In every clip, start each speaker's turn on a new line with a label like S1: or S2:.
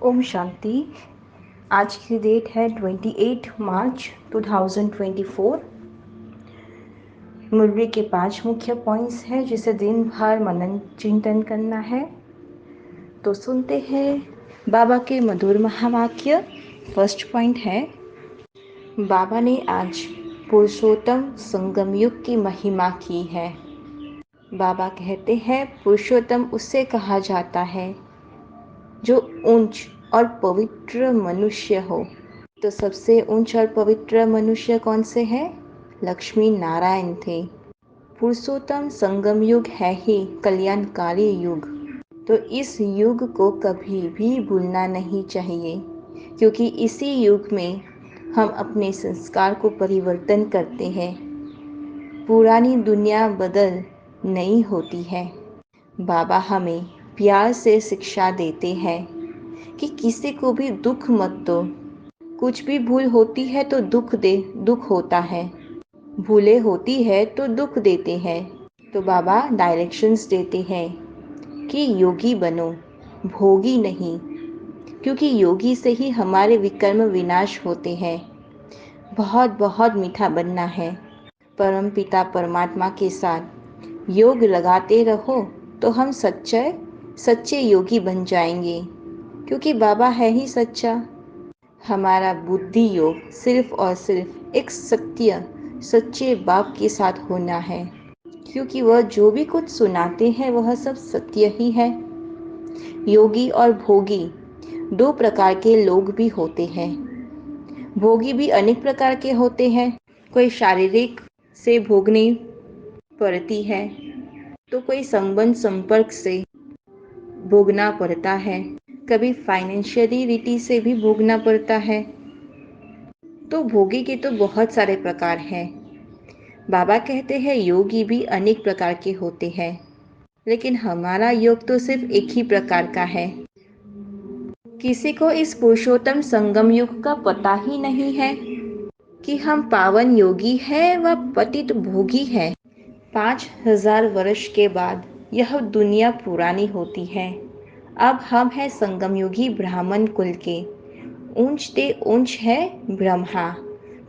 S1: ओम शांति। आज की डेट है 28 मार्च 2024। मुरली के 5 मुख्य पॉइंट्स हैं जिसे दिन भर मनन चिंतन करना है। तो सुनते हैं बाबा के मधुर महावाक्य। फर्स्ट पॉइंट है, बाबा ने आज पुरुषोत्तम संगम युग की महिमा की है। बाबा कहते हैं पुरुषोत्तम उससे कहा जाता है जो ऊंच और पवित्र मनुष्य हो। तो सबसे ऊंच और पवित्र मनुष्य कौन से हैं? लक्ष्मी नारायण थे। पुरुषोत्तम संगम युग है ही कल्याणकारी युग। तो इस युग को कभी भी भूलना नहीं चाहिए, क्योंकि इसी युग में हम अपने संस्कार को परिवर्तन करते हैं। पुरानी दुनिया बदल नई होती है। बाबा हमें प्यार से शिक्षा देते हैं कि किसी को भी दुख मत दो। कुछ भी भूल होती है तो दुख होता है, भूले होती है तो दुख देते हैं। तो बाबा डायरेक्शंस देते हैं कि योगी बनो, भोगी नहीं, क्योंकि योगी से ही हमारे विकर्म विनाश होते हैं। बहुत बहुत मीठा बनना है। परम पिता परमात्मा के साथ योग लगाते रहो तो हम सच्चे योगी बन जाएंगे, क्योंकि बाबा है ही सच्चा। हमारा बुद्धि योग सिर्फ और सिर्फ एक सच्चे बाप के साथ होना है, क्योंकि वह जो भी कुछ सुनाते हैं वह सब सत्य ही है। योगी और भोगी दो प्रकार के लोग भी होते हैं। भोगी भी अनेक प्रकार के होते हैं। कोई शारीरिक से भोगनी पड़ती है, तो कोई संबंध संपर्क से भोगना पड़ता है, कभी फाइनेंशियलिटी से भी भोगना पड़ता है। तो भोगी के तो बहुत सारे प्रकार हैं। बाबा कहते हैं योगी भी अनेक प्रकार के होते हैं, लेकिन हमारा योग तो सिर्फ एक ही प्रकार का है। किसी को इस पुरुषोत्तम संगम युग का पता ही नहीं है कि हम पावन योगी हैं व पतित भोगी हैं। 5000 वर्ष के बाद यह दुनिया पुरानी होती है। अब हम हैं संगम युगी ब्राह्मण कुल के। ऊंचते ऊंच है ब्रह्मा,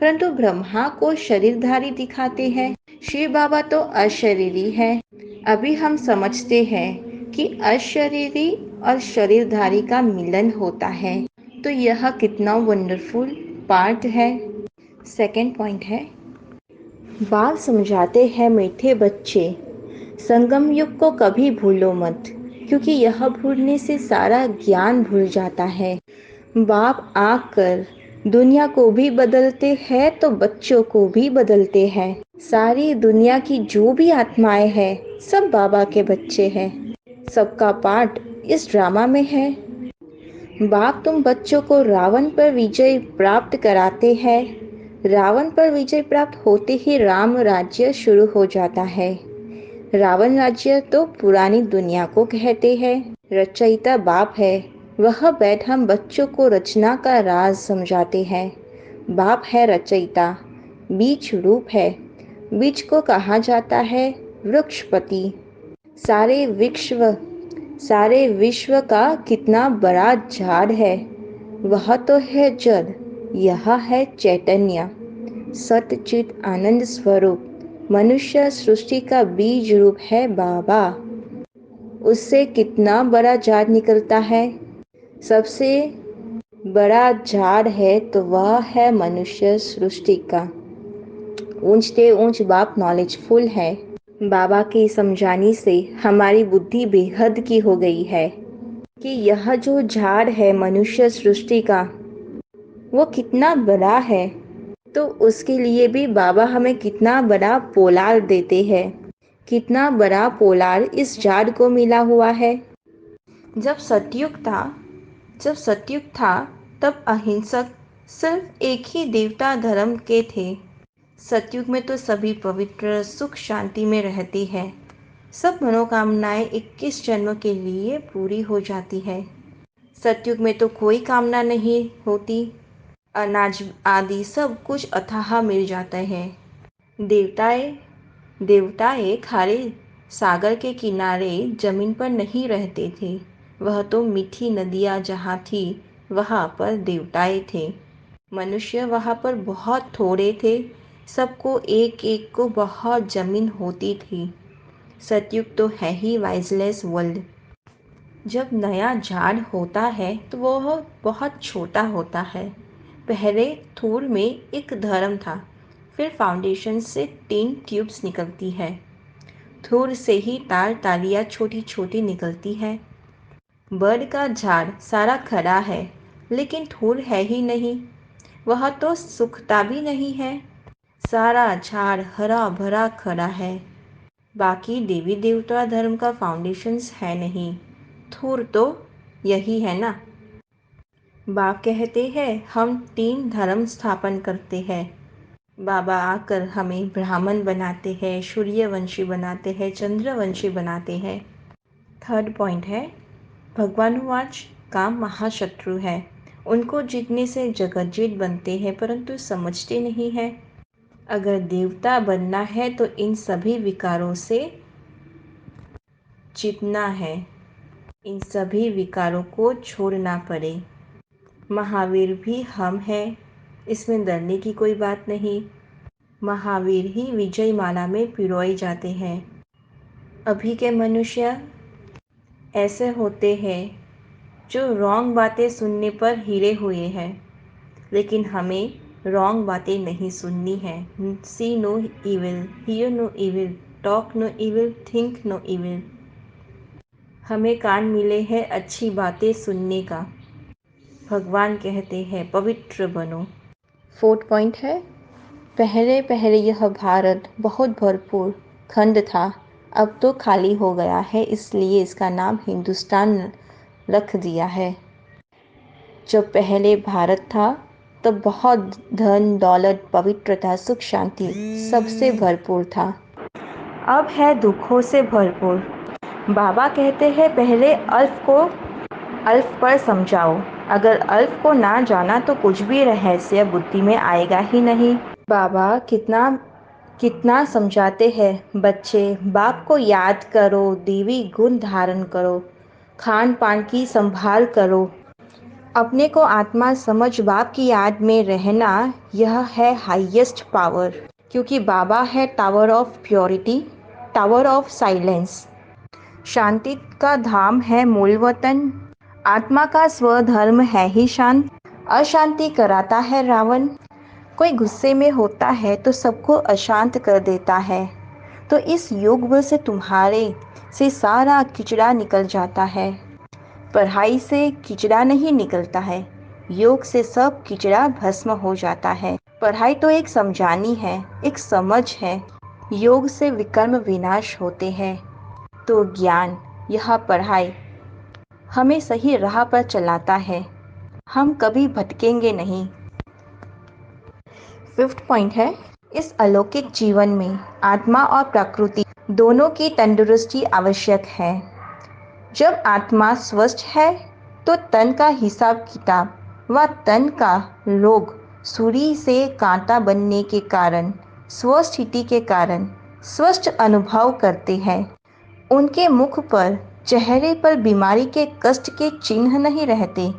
S1: परंतु ब्रह्मा को शरीरधारी दिखाते हैं। शिव बाबा तो अशरीरी है। अभी हम समझते हैं कि अशरीरी और शरीरधारी का मिलन होता है। तो यह कितना वंडरफुल पार्ट है। सेकंड पॉइंट है, बाप समझाते हैं मीठे बच्चे, संगम युग को कभी भूलो मत, क्योंकि यह भूलने से सारा ज्ञान भूल जाता है। बाप आकर दुनिया को भी बदलते हैं तो बच्चों को भी बदलते हैं। सारी दुनिया की जो भी आत्माएं हैं सब बाबा के बच्चे हैं। सबका पार्ट इस ड्रामा में है। बाप तुम बच्चों को रावण पर विजय प्राप्त कराते हैं। रावण पर विजय प्राप्त होते ही राम राज्य शुरू हो जाता है। रावण राज्य तो पुरानी दुनिया को कहते हैं। रचयिता बाप है, वह बैठ हम बच्चों को रचना का राज समझाते हैं। बाप है रचयिता, बीज रूप है। बीज को कहा जाता है वृक्षपति। सारे विश्व का कितना बड़ा झाड़ है। वह तो है जड़, यह है चैतन्य, सतचित आनंद स्वरूप। मनुष्य सृष्टि का बीज रूप है बाबा। उससे कितना बड़ा झाड़ निकलता है। सबसे बड़ा झाड़ है तो वह है मनुष्य सृष्टि का। ऊंचते ऊंच बाप नॉलेजफुल है। बाबा की समझाने से हमारी बुद्धि बेहद की हो गई है कि यह जो झाड़ है मनुष्य सृष्टि का, वो कितना बड़ा है। तो उसके लिए भी बाबा हमें कितना बड़ा पोलार देते हैं। कितना बड़ा पोलार इस झाड़ को मिला हुआ है। जब सतयुग था तब अहिंसक सिर्फ एक ही देवता धर्म के थे। सतयुग में तो सभी पवित्र सुख शांति में रहती है। सब मनोकामनाएं 21 जन्म के लिए पूरी हो जाती है। सतयुग में तो कोई कामना नहीं होती। अनाज आदि सब कुछ अथाह मिल जाता है। देवताएं खारे सागर के किनारे जमीन पर नहीं रहते थे, वह तो मीठी नदियाँ जहाँ थी वहाँ पर देवताएं थे, मनुष्य वहाँ पर बहुत थोड़े थे, सबको एक एक को बहुत जमीन होती थी। सतयुग तो है ही वाइजलेस वर्ल्ड। जब नया झाड़ होता है तो वह बहुत छोटा होता है। पहले थूर में एक धर्म था, फिर फाउंडेशन से 3 ट्यूब्स निकलती है। थूर से ही तार तालियाँ छोटी छोटी निकलती है। बर्ड का झाड़ सारा खड़ा है, लेकिन थूर है ही नहीं, वह तो सूखता भी नहीं है। सारा झाड़ हरा भरा खड़ा है। बाकी देवी देवता धर्म का फाउंडेशंस है नहीं, थूर तो यही है ना। बाप कहते हैं हम 3 धर्म स्थापन करते हैं। बाबा आकर हमें ब्राह्मण बनाते हैं, सूर्यवंशी बनाते हैं, चंद्रवंशी बनाते हैं। 3rd पॉइंट है, भगवानुवाच काम महाशत्रु है। उनको जीतने से जगज्जीत बनते हैं परंतु समझते नहीं हैं। अगर देवता बनना है तो इन सभी विकारों से जीतना है, इन सभी विकारों को छोड़ना पड़े। महावीर भी हम हैं, इसमें डरने की कोई बात नहीं। महावीर ही विजय माला में पिरोए जाते हैं। अभी के मनुष्य ऐसे होते हैं जो रॉन्ग बातें सुनने पर हिरे हुए हैं, लेकिन हमें रॉन्ग बातें नहीं सुननी है। See no evil, hear no evil, talk no evil, think no evil. हमें कान मिले हैं अच्छी बातें सुनने का। भगवान कहते हैं पवित्र बनो। 4th पॉइंट है, पहले पहले यह भारत बहुत भरपूर खंड था, अब तो खाली हो गया है, इसलिए इसका नाम हिंदुस्तान रख दिया है। जब पहले भारत था तब बहुत धन दौलत पवित्रता सुख शांति सबसे भरपूर था। अब है दुखों से भरपूर। बाबा कहते हैं पहले अल्फ पर समझाओ, अगर अल्फ को ना जाना तो कुछ भी रहस्य बुद्धि में आएगा ही नहीं। बाबा कितना कितना समझाते हैं, बच्चे बाप को याद करो, देवी गुण धारण करो, खान पान की संभाल करो, अपने को आत्मा समझ बाप की याद में रहना, यह है हाईएस्ट पावर। क्योंकि बाबा है tower of purity, tower of silence, शांति का धाम है मूल वतन। आत्मा का स्वधर्म है ही शांत, अशांति कराता है रावण। कोई गुस्से में होता है तो सबको अशांत कर देता है, तो इस योग बल से तुम्हारे से सारा किचड़ा निकल जाता है। पढ़ाई से किचड़ा नहीं निकलता है, योग से सब किचड़ा भस्म हो जाता है। पढ़ाई तो एक समझानी है, एक समझ है, योग से विकर्म विनाश होते हैं। तो ज्ञान, यह पढ़ाई हमें सही राह पर चलाता है, हम कभी भटकेंगे नहीं। 5th पॉइंट है, इस अलौकिक जीवन में आत्मा और प्रकृति दोनों की तंदुरुस्ती आवश्यक है। जब आत्मा स्वस्थ है तो तन का हिसाब किताब व तन का रोग सुई से कांटा बनने के कारण, स्वस्थिति के कारण स्वस्थ अनुभव करते हैं। उनके मुख पर, चेहरे पर बीमारी के कष्ट के चिन्ह नहीं रहते।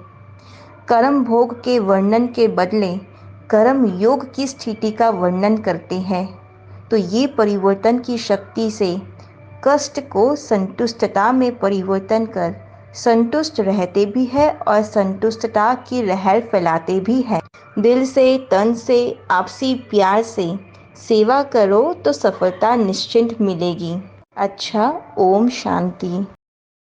S1: कर्म भोग के वर्णन के बदले कर्म योग की स्थिति का वर्णन करते हैं। तो ये परिवर्तन की शक्ति से कष्ट को संतुष्टता में परिवर्तन कर संतुष्ट रहते भी है और संतुष्टता की लहर फैलाते भी हैं। दिल से, तन से, आपसी प्यार से सेवा करो तो सफलता निश्चित मिलेगी। अच्छा, ओम शांति।